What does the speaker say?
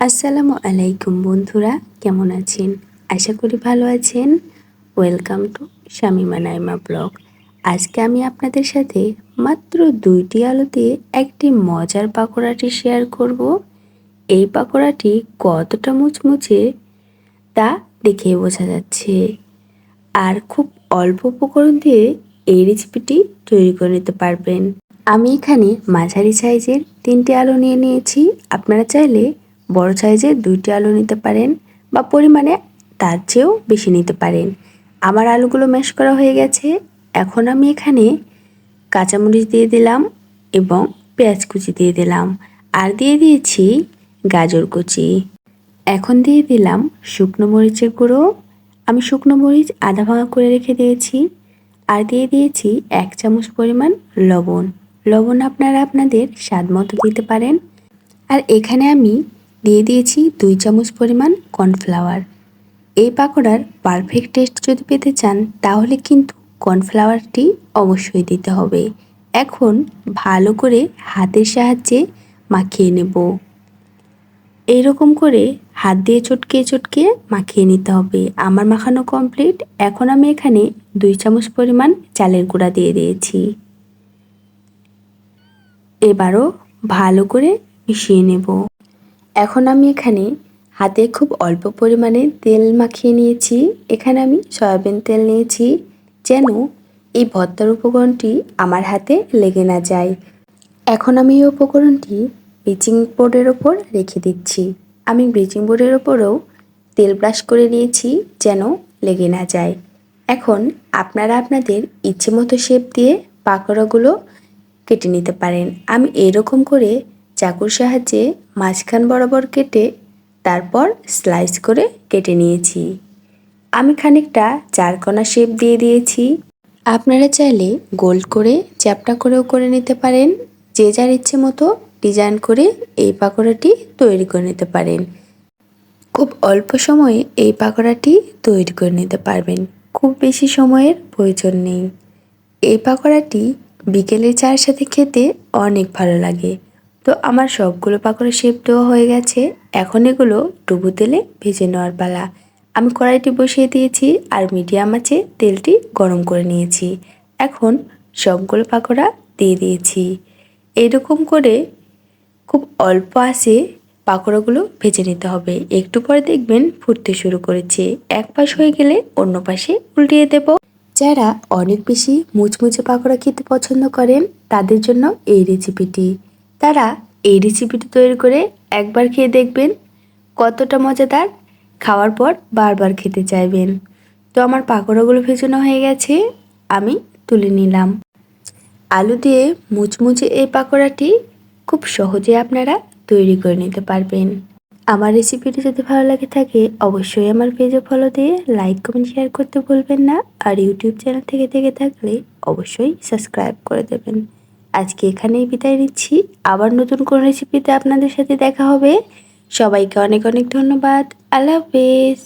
আসসালামু আলাইকুম বন্ধুরা, কেমন আছেন? আশা করি ভালো আছেন। Welcome to Shamima Naima blog. আজকে আমি আপনাদের সাথে মাত্র 2টি আলুতে একটি মজার পাকোড়াটি শেয়ার করব। এই পাকোড়াটি কতটা মুচমুচে তা দেখেই বোঝা যাচ্ছে। আর খুব অল্প উপকরণ দিয়ে এই রেসিপিটি তৈরি করে নিতে পারবেন। আমি এখানে মাঝারি সাইজের 3টি আলু নিয়ে নিয়েছি। আপনারা চাইলে বড় সাইজের 2টি আলু নিতে পারেন বা পরিমাণে তার চেয়েও বেশি নিতে পারেন। আমার আলুগুলো ম্যাশ করা হয়ে গেছে। এখন আমি এখানে কাঁচামরিচ দিয়ে দিলাম এবং পেঁয়াজ কুচি দিয়ে দিলাম, আর দিয়ে দিয়েছি গাজর কুচি। এখন দিয়ে দিলাম শুকনো মরিচের গুঁড়ো। আমি শুকনো মরিচ আধা ভাঙা করে রেখে দিয়েছি। আর দিয়ে দিয়েছি 1 চামচ পরিমাণ লবণ। লবণ আপনারা আপনাদের স্বাদ মতো দিতে পারেন। আর এখানে আমি দিয়ে দিয়েছি 2 চামচ পরিমাণ কর্নফ্লাওয়ার। এই পাকোড়ার পারফেক্ট টেস্ট যদি পেতে চান তাহলে কিন্তু কর্নফ্লাওয়ারটি অবশ্যই দিতে হবে। এখন ভালো করে হাতের সাহায্যে মাখিয়ে নেব। এইরকম করে হাত দিয়ে চটকে চটকে মাখিয়ে নিতে হবে। আমার মাখানো কমপ্লিট। এখন আমি এখানে 2 চামচ পরিমাণ চালের গুঁড়া দিয়ে দিয়েছি। এবারও ভালো করে মিশিয়ে নেব। এখন আমি এখানে হাতে খুব অল্প পরিমাণে তেল মাখিয়ে নিয়েছি। এখানে আমি সয়াবিন তেল নিয়েছি, যেন এই ভর্তার উপকরণটি আমার হাতে লেগে না যায়। এখন আমি এই উপকরণটি ব্লিচিং বোর্ডের ওপর রেখে দিচ্ছি। আমি ব্লিচিং বোর্ডের ওপরেও তেল ব্রাশ করে নিয়েছি, যেন লেগে না যায়। এখন আপনারা আপনাদের ইচ্ছে মতো শেপ দিয়ে পাকোড়াগুলো কেটে নিতে পারেন। আমি এরকম করে চাকুর সাহায্যে মাঝখান বরাবর কেটে তারপর স্লাইস করে কেটে নিয়েছি। আমি খানিকটা চারকোনা শেপ দিয়ে দিয়েছি। আপনারা চাইলে গোল করে চ্যাপ্টা করেও করে নিতে পারেন। যে যার ইচ্ছে মতো ডিজাইন করে এই পাকোড়াটি তৈরি করে নিতে পারেন। খুব অল্প সময়ে এই পাকোড়াটি তৈরি করে নিতে পারবেন। খুব বেশি সময়ের প্রয়োজন নেই। এই পাকোড়াটি বিকেলের চায়ের সাথে খেতে অনেক ভালো লাগে। তো আমার সবগুলো পাকোড়া শেপ দেওয়া হয়ে গেছে। এখন এগুলো ডুবো তেলে ভেজে নেওয়ার পালা। আমি কড়াইটি বসিয়ে দিয়েছি আর মিডিয়াম আঁচে তেলটি গরম করে নিয়েছি। এখন সবগুলো পাকোড়া দিয়ে দিয়েছি। এরকম করে খুব অল্প আঁচে পাকোড়াগুলো ভেজে নিতে হবে। একটু পরে দেখবেন ফুটতে শুরু করেছে। এক পাশ হয়ে গেলে অন্য পাশে উল্টিয়ে দেব। যারা অনেক বেশি মুচমুচে পাকোড়া খেতে পছন্দ করেন তাদের জন্য এই রেসিপিটি। তারা এই রেসিপিটি তৈরি করে একবার খেয়ে দেখবেন কতটা মজাদার। খাওয়ার পর বারবার খেতে চাইবেন। তো আমার পাকোড়াগুলো ভেজানো হয়ে গেছে, আমি তুলে নিলাম। আলু দিয়ে মুচমুচে এই পাকোড়াটি খুব সহজে আপনারা তৈরি করে নিতে পারবেন। আমার রেসিপিটি যদি ভালো লাগে থাকে অবশ্যই আমার পেজে ফলো দিয়ে লাইক কমেন্ট শেয়ার করতে ভুলবেন না। আর ইউটিউব চ্যানেল থেকে থাকলে অবশ্যই সাবস্ক্রাইব করে দেবেন। আজকে এখানেই বিদায় নিচ্ছি। আবার নতুন কোন রেসিপিতে আপনাদের সাথে দেখা হবে। সবাইকে অনেক অনেক ধন্যবাদ। আল্লাহ হাফেজ।